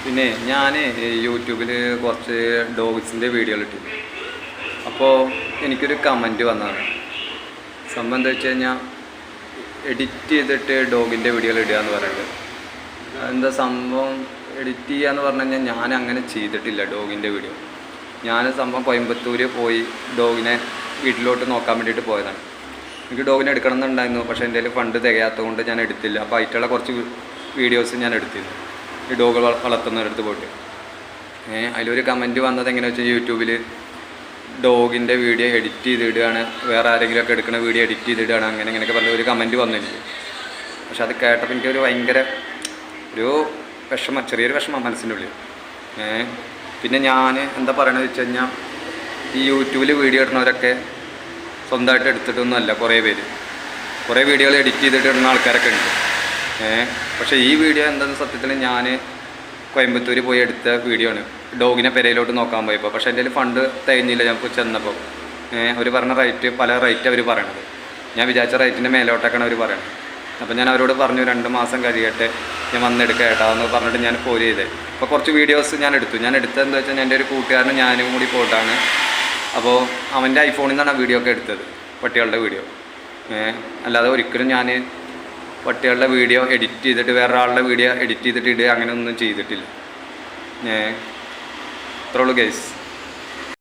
പിന്നെ ഞാൻ യൂട്യൂബിൽ കുറച്ച് ഡോഗ്സിൻ്റെ വീഡിയോകൾ ഇട്ടു. അപ്പോൾ എനിക്കൊരു കമൻറ്റ് വന്നതാണ്. സംഭവം എന്താ വെച്ച് കഴിഞ്ഞാൽ എഡിറ്റ് ചെയ്തിട്ട് ഡോഗിൻ്റെ വീഡിയോകൾ ഇടുക എന്ന് പറയുന്നത്. എന്താ സംഭവം, എഡിറ്റ് ചെയ്യുക എന്ന് പറഞ്ഞു കഴിഞ്ഞാൽ ഞാൻ അങ്ങനെ ചെയ്തിട്ടില്ല ഡോഗിൻ്റെ വീഡിയോ. ഞാൻ സംഭവം കോയമ്പത്തൂർ പോയി ഡോഗിനെ വീട്ടിലോട്ട് നോക്കാൻ വേണ്ടിയിട്ട് പോയതാണ്. എനിക്ക് ഡോഗിനെ എടുക്കണം എന്നുണ്ടായിരുന്നു, പക്ഷേ എൻ്റെ കയ്യിൽ ഫണ്ട് തികയാത്തത് കൊണ്ട് ഞാൻ എടുത്തില്ല. അപ്പോൾ ആയിട്ടുള്ള കുറച്ച് വീഡിയോസ് ഞാൻ എടുത്തിരുന്നു ഈ ഡോഗ് വളർത്തുന്നവരടുത്ത് പോയിട്ട്. അതിലൊരു കമൻറ്റ് വന്നത് എങ്ങനെയാണെന്ന് വെച്ചാൽ യൂട്യൂബിൽ ഡോഗിൻ്റെ വീഡിയോ എഡിറ്റ് ചെയ്തിടുകയാണ്, വേറെ ആരെങ്കിലുമൊക്കെ എടുക്കുന്ന വീഡിയോ എഡിറ്റ് ചെയ്തിടുകയാണ്, അങ്ങനെയൊക്കെ പറഞ്ഞ ഒരു കമൻറ്റ് വന്നു എനിക്ക്. പക്ഷെ അത് കേട്ടപ്പോൾ എനിക്കൊരു ഭയങ്കര ഒരു വിഷമം, ചെറിയൊരു വിഷമം മനസ്സിൻ്റെ ഉള്ളിൽ. പിന്നെ ഞാൻ എന്താ പറയണത് വെച്ച് കഴിഞ്ഞാൽ ഈ യൂട്യൂബിൽ വീഡിയോ ഇടുന്നവരൊക്കെ സ്വന്തമായിട്ട് എടുത്തിട്ടൊന്നുമല്ല. കുറേ വീഡിയോകൾ എഡിറ്റ് ചെയ്തിട്ട് ഇടുന്ന ആൾക്കാരൊക്കെ ഉണ്ട്. പക്ഷേ ഈ വീഡിയോ എന്താണെന്ന് സത്യത്തിൽ ഞാൻ കോയമ്പത്തൂർ പോയി എടുത്ത വീഡിയോ ആണ്, ഡോഗിനെ പെരയിലോട്ട് നോക്കാൻ പോയപ്പോൾ. പക്ഷേ എൻ്റെ കയ്യിൽ ഫണ്ട് തികഞ്ഞില്ല. ഞാൻ ചെന്നപ്പോൾ അവർ പറഞ്ഞ റേറ്റ് പല റേറ്റ് അവർ പറയണത്. ഞാൻ വിചാരിച്ച റേറ്റിൻ്റെ മേലോട്ടൊക്കെയാണ് അവർ പറയണത്. അപ്പോൾ ഞാൻ അവരോട് പറഞ്ഞു 2 മാസം കഴിയട്ടെ, ഞാൻ വന്നെടുക്കാം ഏട്ടാ എന്ന് പറഞ്ഞിട്ട് ഞാൻ പോര് ചെയ്തേ. അപ്പോൾ കുറച്ച് വീഡിയോസ് ഞാൻ എടുത്തു. ഞാൻ എടുത്തതെന്ന് വെച്ചാൽ എൻ്റെ ഒരു കൂട്ടുകാരനും ഞാനും കൂടി പോയിട്ടാണ്. അപ്പോൾ അവൻ്റെ ഐഫോണിൽ നിന്നാണ് ആ വീഡിയോ ഒക്കെ എടുത്തത്, പട്ടികളുടെ വീഡിയോ. അല്ലാതെ ഒരിക്കലും ഞാൻ പട്ടികളുടെ വീഡിയോ എഡിറ്റ് ചെയ്തിട്ട് വേറൊരാളുടെ വീഡിയോ എഡിറ്റ് ചെയ്തിട്ട് ഇടുക അങ്ങനെയൊന്നും ചെയ്തിട്ടില്ല. ഇത്രേ ഉള്ളൂ ഗൈസ്.